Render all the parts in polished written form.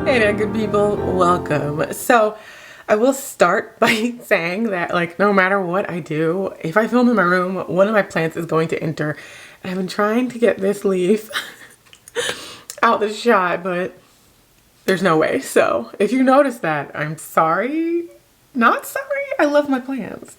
Hey there, good people. Welcome. So I will start by saying that, like, no matter what I do, if I film in my room, one of my plants is going to enter. And I've been trying to get this leaf out the shot, but there's no way. So if you notice that, I'm sorry. Not sorry. I love my plants.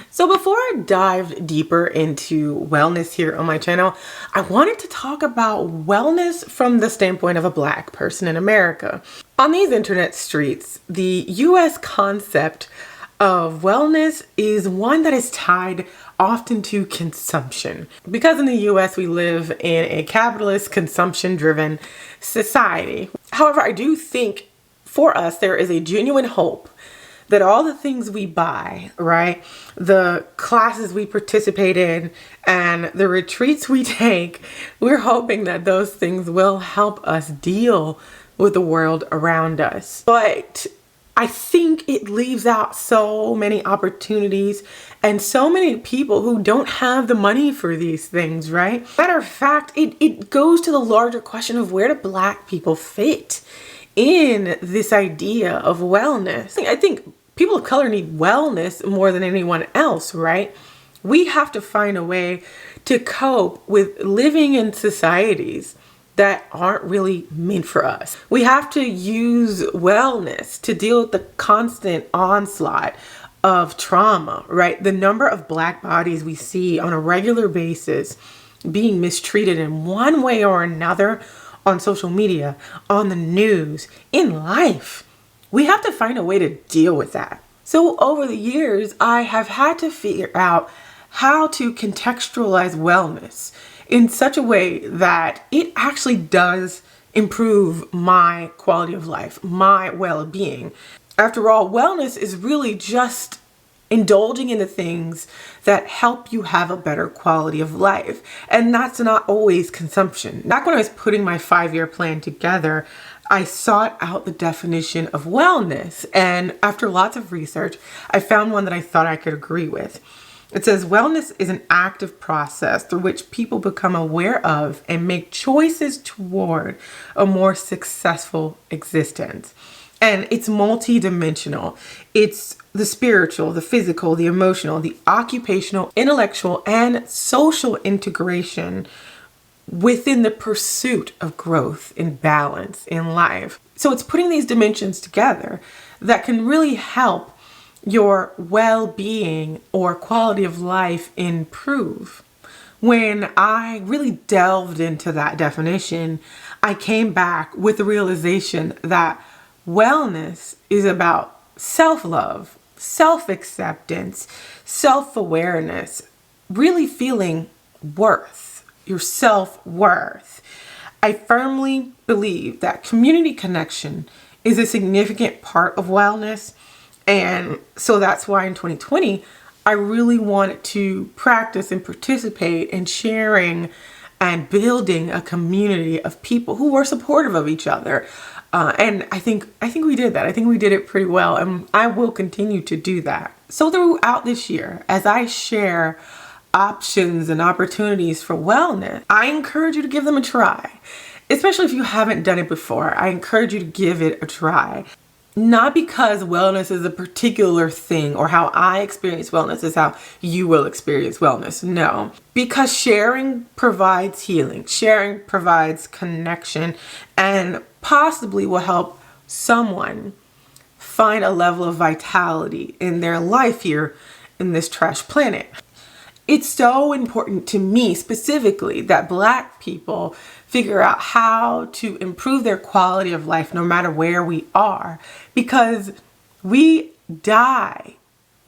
So before I dive deeper into wellness here on my channel, I wanted to talk about wellness from the standpoint of a Black person in America. On these internet streets, the US concept of wellness is one that is tied often to consumption. Because in the US we live in a capitalist, consumption-driven society. However, I do think for us there is a genuine hope that all the things we buy, right, the classes we participate in, and the retreats we take, we're hoping that those things will help us deal with the world around us. But I think it leaves out so many opportunities and so many people who don't have the money for these things, right? Matter of fact, it goes to the larger question of where do Black people fit in this idea of wellness. I think people of color need wellness more than anyone else, right? We have to find a way to cope with living in societies that aren't really meant for us. We have to use wellness to deal with the constant onslaught of trauma, right? The number of Black bodies we see on a regular basis being mistreated in one way or another on social media, on the news, in life. We have to find a way to deal with that. So over the years, I have had to figure out how to contextualize wellness in such a way that it actually does improve my quality of life, my well-being. After all, wellness is really just indulging in the things that help you have a better quality of life. And that's not always consumption. Back when I was putting my 5-year plan together, I sought out the definition of wellness. And after lots of research, I found one that I thought I could agree with. It says, wellness is an active process through which people become aware of and make choices toward a more successful existence. And it's multidimensional. It's the spiritual, the physical, the emotional, the occupational, intellectual, and social integration within the pursuit of growth and balance in life. So it's putting these dimensions together that can really help your well-being or quality of life improve. When I really delved into that definition, I came back with the realization that wellness is about self-love, self-acceptance, self-awareness, really feeling worth, your self-worth. I firmly believe that community connection is a significant part of wellness. And so that's why in 2020, I really wanted to practice and participate in sharing and building a community of people who were supportive of each other. And I think we did that. I think we did it pretty well, and I will continue to do that. So throughout this year, as I share options and opportunities for wellness, I encourage you to give them a try. Especially if you haven't done it before, I encourage you to give it a try. Not because wellness is a particular thing or how I experience wellness is how you will experience wellness. No, because sharing provides healing, sharing provides connection, and possibly will help someone find a level of vitality in their life here in this trash planet. It's so important to me specifically that Black people figure out how to improve their quality of life no matter where we are, because we die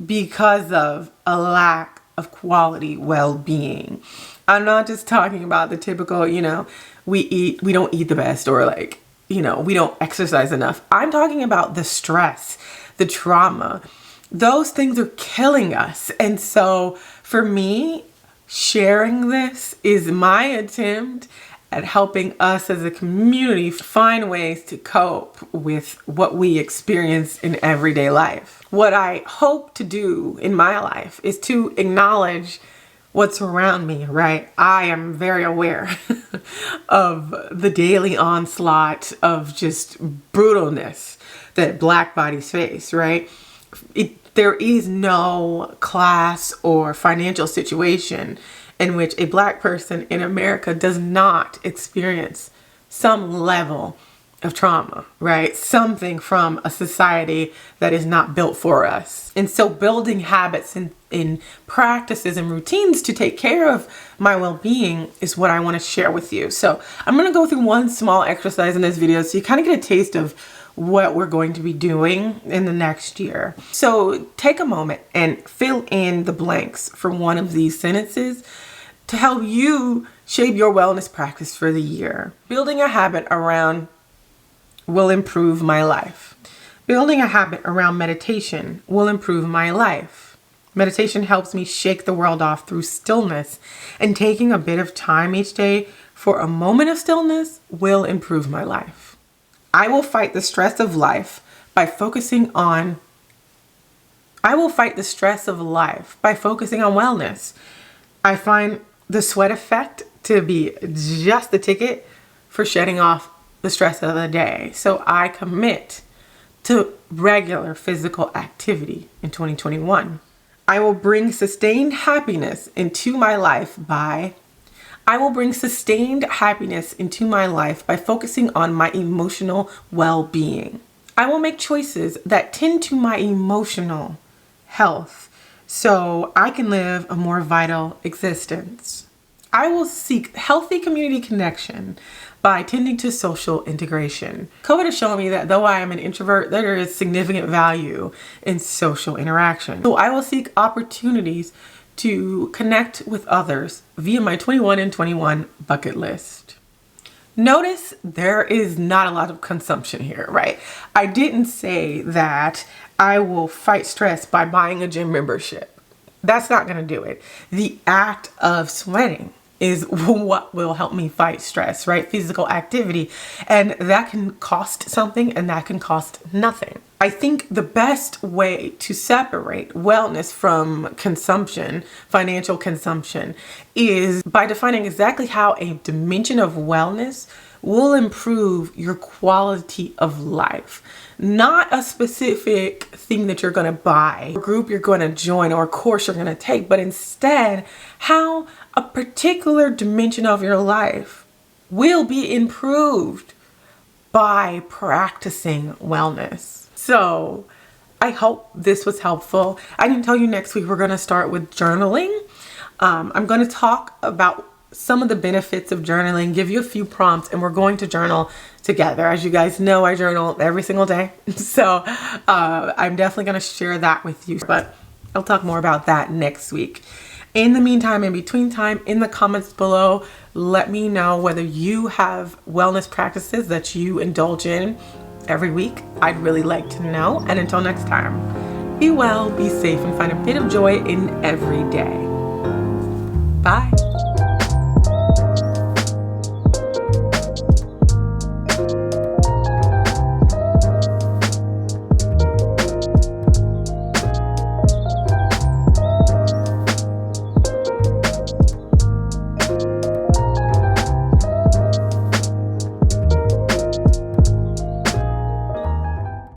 because of a lack of quality well-being. I'm not just talking about the typical, we don't eat the best, or we don't exercise enough. I'm talking about the stress, the trauma. Those things are killing us. And so for me, sharing this is my attempt at helping us as a community find ways to cope with what we experience in everyday life. What I hope to do in my life is to acknowledge what's around me, right? I am very aware of the daily onslaught of just brutalness that Black bodies face, right? There is no class or financial situation in which a Black person in America does not experience some level of trauma, right? Something from a society that is not built for us. And so building habits and practices and routines to take care of my well-being is what I want to share with you. So I'm going to go through one small exercise in this video so you kind of get a taste of what we're going to be doing in the next year. So take a moment and fill in the blanks for one of these sentences to help you shape your wellness practice for the year. Building a habit around will improve my life. Building a habit around meditation will improve my life. Meditation helps me shake the world off through stillness, and taking a bit of time each day for a moment of stillness will improve my life. I will fight the stress of life by focusing on wellness. I find the sweat effect to be just the ticket for shedding off the stress of the day. So I commit to regular physical activity in 2021. I will bring sustained happiness into my life by focusing on my emotional well-being. I will make choices that tend to my emotional health so I can live a more vital existence. I will seek healthy community connection by tending to social integration. COVID has shown me that though I am an introvert, there is significant value in social interaction. So I will seek opportunities to connect with others via my 21 and 21 bucket list. Notice there is not a lot of consumption here, right? I didn't say that I will fight stress by buying a gym membership. That's not gonna do it. The act of sweating is what will help me fight stress, right? Physical activity. And that can cost something and that can cost nothing. I think the best way to separate wellness from consumption, financial consumption, is by defining exactly how a dimension of wellness will improve your quality of life. Not a specific thing that you're going to buy, a group you're going to join, or a course you're going to take, but instead how a particular dimension of your life will be improved by practicing wellness. So I hope this was helpful. I can tell you next week we're going to start with journaling. I'm going to talk about some of the benefits of journaling, give you a few prompts, and we're going to journal together. As you guys know, I journal every single day. So I'm definitely going to share that with you, but I'll talk more about that next week. In the meantime, in between time, in the comments below, let me know whether you have wellness practices that you indulge in every week. I'd really like to know. And until next time, be well, be safe, and find a bit of joy in every day. Bye.